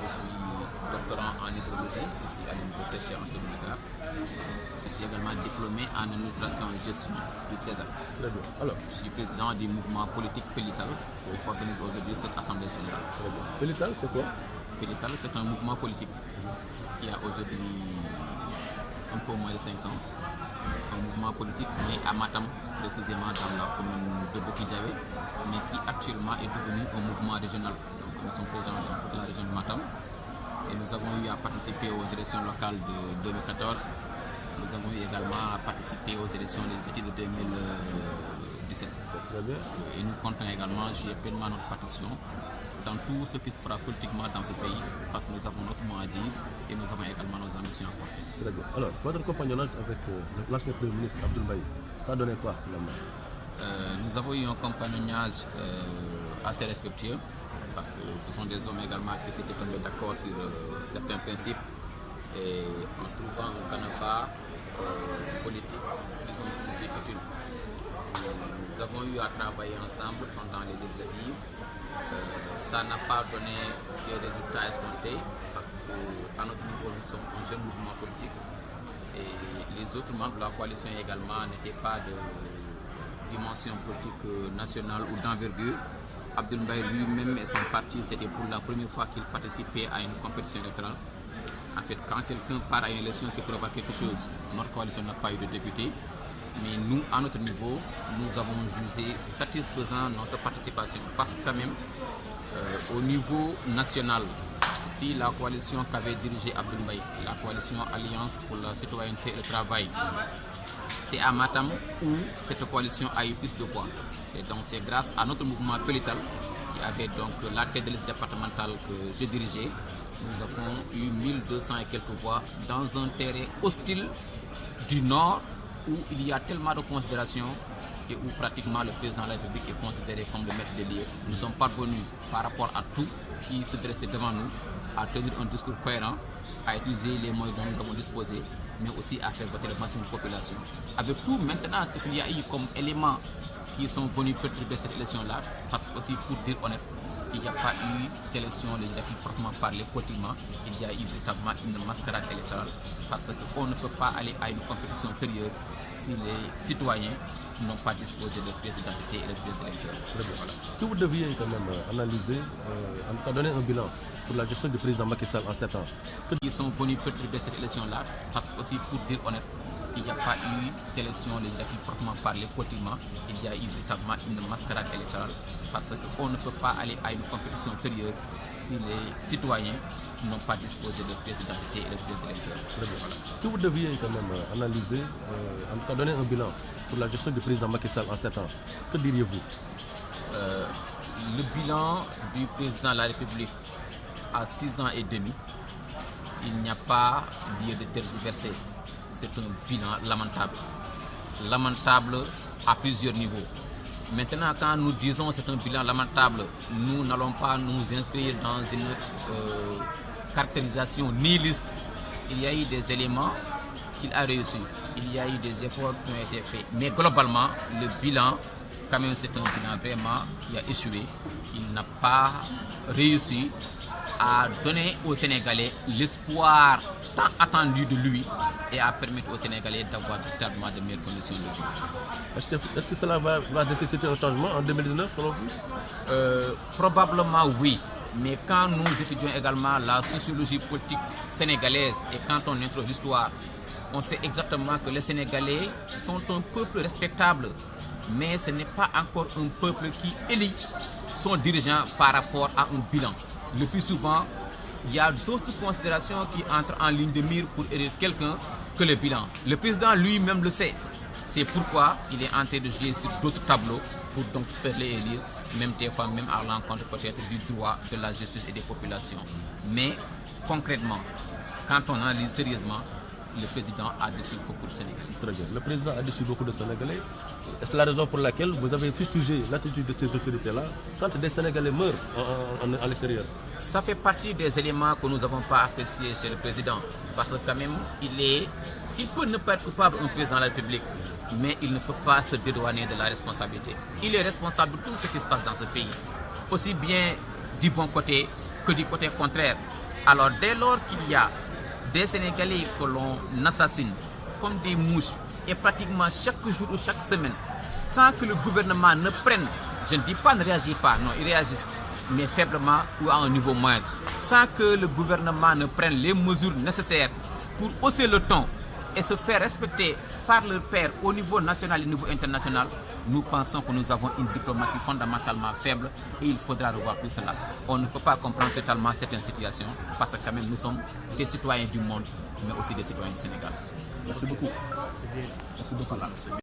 Je suis doctorant en hydrologie ici à l'Université Cheikh Anta Diop. Je suis également diplômé en administration et gestion du CESAC. Très bien. Alors, je suis président du mouvement politique Pélital qui organise aujourd'hui cette assemblée générale. très bien. Pélital, c'est quoi? Pélital, c'est un mouvement politique qui a aujourd'hui un peu moins de 5 ans. Un mouvement politique né à Matam, précisément dans la commune de Bokidiawé, mais qui actuellement est devenu un mouvement régional. Donc, nous sommes présents dans toute la région de Matam et nous avons eu à participer aux élections locales de 2014. Nous avons eu également à participer aux élections législatives de 2017. Très bien. Et nous comptons également jouer pleinement notre partition dans tout ce qui se fera politiquement dans ce pays, parce que nous avons notre mot à dire et nous avons également nos ambitions à porter. Très bien. Alors, votre compagnonnage avec l'ancien Premier ministre Abdoul Mbaye, ça a donné quoi finalement? Nous avons eu un compagnonnage assez respectueux, parce que ce sont des hommes également qui s'étaient tombés d'accord sur certains principes et en trouvant un canevas politique, ils ont trouvé utile. Nous avons eu à travailler ensemble pendant les législatives. Ça n'a pas donné des résultats escomptés parce qu'à notre niveau, nous sommes un jeune mouvement politique et les autres membres de la coalition également n'étaient pas de dimension politique nationale ou d'envergure. Abdoul Mbaye lui-même et son parti, c'était pour la première fois qu'il participait à une compétition électorale. En fait, quand quelqu'un part à une élection, c'est pour avoir quelque chose. Notre coalition n'a pas eu de député. Mais nous, à notre niveau, nous avons jugé satisfaisant notre participation. Parce que quand même, au niveau national, si la coalition qu'avait dirigée Abdoul Mbaye, la coalition Alliance pour la citoyenneté et le travail, c'est à Matam où cette coalition a eu plus de voix. Et donc c'est grâce à notre mouvement Pélital, qui avait donc la tête de liste départementale que je dirigeais, nous avons eu 1200 et quelques voix dans un terrain hostile du Nord, où il y a tellement de considérations et où pratiquement le président de la République est considéré comme le maître des lieux. Nous sommes parvenus par rapport à tout qui se dressait devant nous à tenir un discours cohérent, à utiliser les moyens dont nous avons disposé, mais aussi à faire voter le maximum de population. Avec tout maintenant ce qu'il y a eu comme éléments qui sont venus perturber cette élection-là, parce que aussi pour dire honnête, il n'y a pas eu d'élection législative proprement parlée politiquement, il y a eu véritablement une mascarade électorale, parce qu'on ne peut pas aller à une compétition sérieuse si les citoyens n'ont pas disposé de pièces d'identité et de pièces d'électeurs. Voilà. Si vous deviez quand même analyser, en tout cas donner un bilan pour la gestion du président Macky Sall en 7 ans. Ils sont venus perturber cette élection-là, parce que aussi pour dire honnête, il n'y a pas eu d'élection législative proprement parlée politiquement, il y a eu véritablement une mascarade électorale, parce qu'on ne peut pas aller à une compétition sérieuse si les citoyens n'ont pas disposé de pièces d'identité et de pièces d'électeurs. Voilà. Si vous deviez quand même analyser, en tout cas donner un bilan pour la gestion du président Macky Sall en 7 ans, que diriez-vous? Le bilan du président de la République à 6 ans et demi, il n'y a pas lieu de tergiverser. C'est un bilan lamentable. Lamentable à plusieurs niveaux. Maintenant, quand nous disons que c'est un bilan lamentable, nous n'allons pas nous inscrire dans une caractérisation nihiliste. Il y a eu des éléments qu'il a réussi. Il y a eu des efforts qui ont été faits. Mais globalement, le bilan, quand même, c'est un bilan vraiment qui a échoué. Il n'a pas réussi à donner aux Sénégalais l'espoir tant attendu de lui et à permettre aux Sénégalais d'avoir véritablement de meilleures conditions de vie. Est-ce que cela va nécessiter un changement en 2019 selon vous? Probablement oui. Mais quand nous étudions également la sociologie politique sénégalaise et quand on introduit l'histoire, on sait exactement que les Sénégalais sont un peuple respectable. Mais ce n'est pas encore un peuple qui élit son dirigeant par rapport à un bilan. Le plus souvent, il y a d'autres considérations qui entrent en ligne de mire pour élire quelqu'un que le bilan. Le président lui-même le sait. C'est pourquoi il est en train de jouer sur d'autres tableaux pour donc se faire les élire, même des fois même à l'encontre peut-être du droit de la justice et des populations. Mais concrètement, quand on analyse sérieusement, le président a déçu beaucoup de Sénégalais. Très bien. Le président a déçu beaucoup de Sénégalais. C'est la raison pour laquelle vous avez fustigé l'attitude de ces autorités-là quand des Sénégalais meurent à l'extérieur. Ça fait partie des éléments que nous n'avons pas appréciés chez le président. Parce que quand même, il peut ne pas être coupable, un président de la République, mais il ne peut pas se dédouaner de la responsabilité. Il est responsable de tout ce qui se passe dans ce pays, aussi bien du bon côté que du côté contraire. Alors dès lors qu'il y a des Sénégalais que l'on assassine comme des mouches et pratiquement chaque jour ou chaque semaine, sans que le gouvernement ne prenne, je ne dis pas ne réagit pas, non, ils réagissent, mais faiblement ou à un niveau moindre, sans que le gouvernement ne prenne les mesures nécessaires pour hausser le ton et se faire respecter par leurs pairs au niveau national et au niveau international, nous pensons que nous avons une diplomatie fondamentalement faible et il faudra revoir tout cela. On ne peut pas comprendre totalement certaines situations parce que quand même nous sommes des citoyens du monde, mais aussi des citoyens du Sénégal. Merci beaucoup. C'est bien. Merci beaucoup.